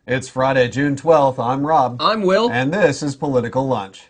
It's Friday, June 12th. I'm Rob. I'm Will. And this is Political Lunch.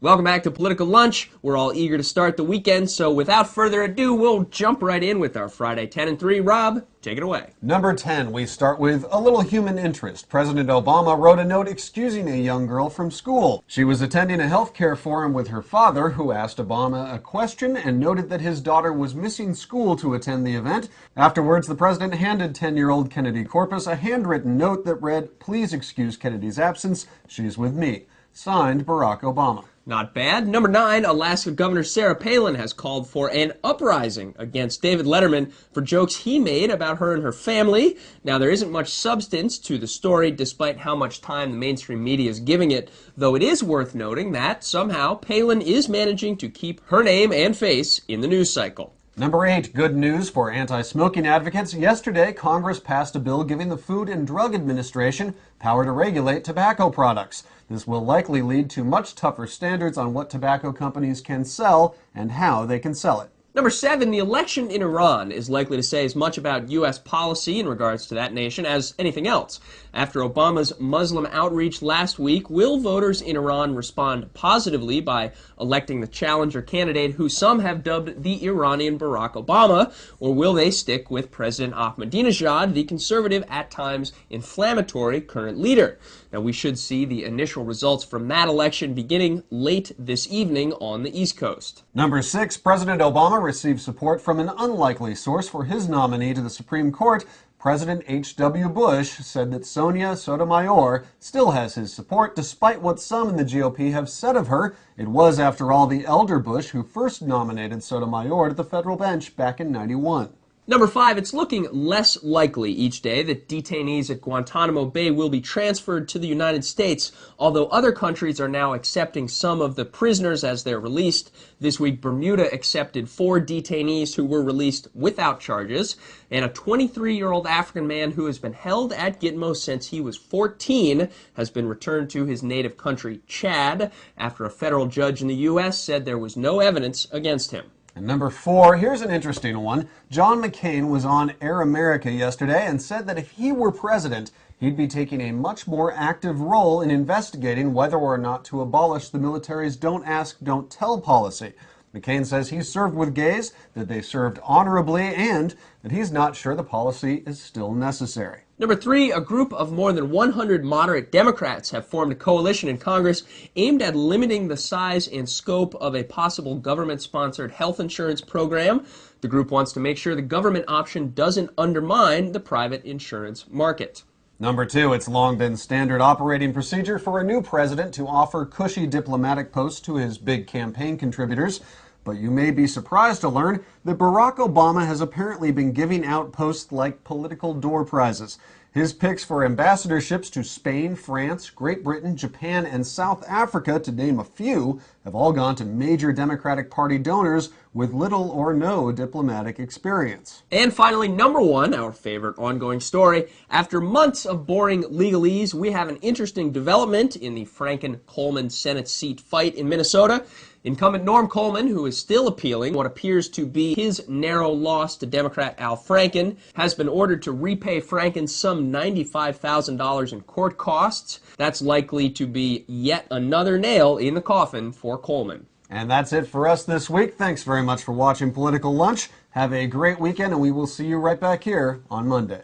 Welcome back to Political Lunch. We're all eager to start the weekend, so without further ado, we'll jump right in with our Friday 10 and 3. Rob, take it away. Number 10, we start with a little human interest. President Obama wrote a note excusing a young girl from school. She was attending a healthcare forum with her father, who asked Obama a question and noted that his daughter was missing school to attend the event. Afterwards, the president handed 10-year-old Kennedy Corpus a handwritten note that read, "Please excuse Kennedy's absence. She's with me." Signed, Barack Obama. Not bad. Number 9, Alaska Governor Sarah Palin has called for an uprising against David Letterman for jokes he made about her and her family. Now, there isn't much substance to the story, despite how much time the mainstream media is giving it, though it is worth noting that, somehow, Palin is managing to keep her name and face in the news cycle. Number 8, good news for anti-smoking advocates. Yesterday, Congress passed a bill giving the Food and Drug Administration power to regulate tobacco products. This will likely lead to much tougher standards on what tobacco companies can sell and how they can sell it. Number 7, the election in Iran is likely to say as much about U.S. policy in regards to that nation as anything else. After Obama's Muslim outreach last week, will voters in Iran respond positively by electing the challenger candidate who some have dubbed the Iranian Barack Obama, or will they stick with President Ahmadinejad, the conservative, at times inflammatory current leader? Now, we should see the initial results from that election beginning late this evening on the East Coast. Number 6, President Obama received support from an unlikely source for his nominee to the Supreme Court. President H.W. Bush said that Sonia Sotomayor still has his support, despite what some in the GOP have said of her. It was, after all, the elder Bush who first nominated Sotomayor to the federal bench back in '91. Number 5, it's looking less likely each day that detainees at Guantanamo Bay will be transferred to the United States, although other countries are now accepting some of the prisoners as they're released. This week, Bermuda accepted 4 detainees who were released without charges, and a 23-year-old African man who has been held at Gitmo since he was 14 has been returned to his native country, Chad, after a federal judge in the U.S. said there was no evidence against him. And number 4, here's an interesting one. John McCain was on Air America yesterday and said that if he were president, he'd be taking a much more active role in investigating whether or not to abolish the military's don't ask, don't tell policy. McCain says he served with gays, that they served honorably, and that he's not sure the policy is still necessary. Number 3, a group of more than 100 moderate Democrats have formed a coalition in Congress aimed at limiting the size and scope of a possible government-sponsored health insurance program. The group wants to make sure the government option doesn't undermine the private insurance market. Number 2, it's long been standard operating procedure for a new president to offer cushy diplomatic posts to his big campaign contributors. But you may be surprised to learn that Barack Obama has apparently been giving out posts like political door prizes. His picks for ambassadorships to Spain, France, Great Britain, Japan, and South Africa, to name a few, have all gone to major Democratic Party donors with little or no diplomatic experience. And finally, number 1, our favorite ongoing story. After months of boring legalese, we have an interesting development in the Franken-Coleman Senate seat fight in Minnesota. Incumbent Norm Coleman, who is still appealing what appears to be his narrow loss to Democrat Al Franken, has been ordered to repay Franken some $95,000 in court costs. That's likely to be yet another nail in the coffin for Coleman. And that's it for us this week. Thanks very much for watching Political Lunch. Have a great weekend, and we will see you right back here on Monday.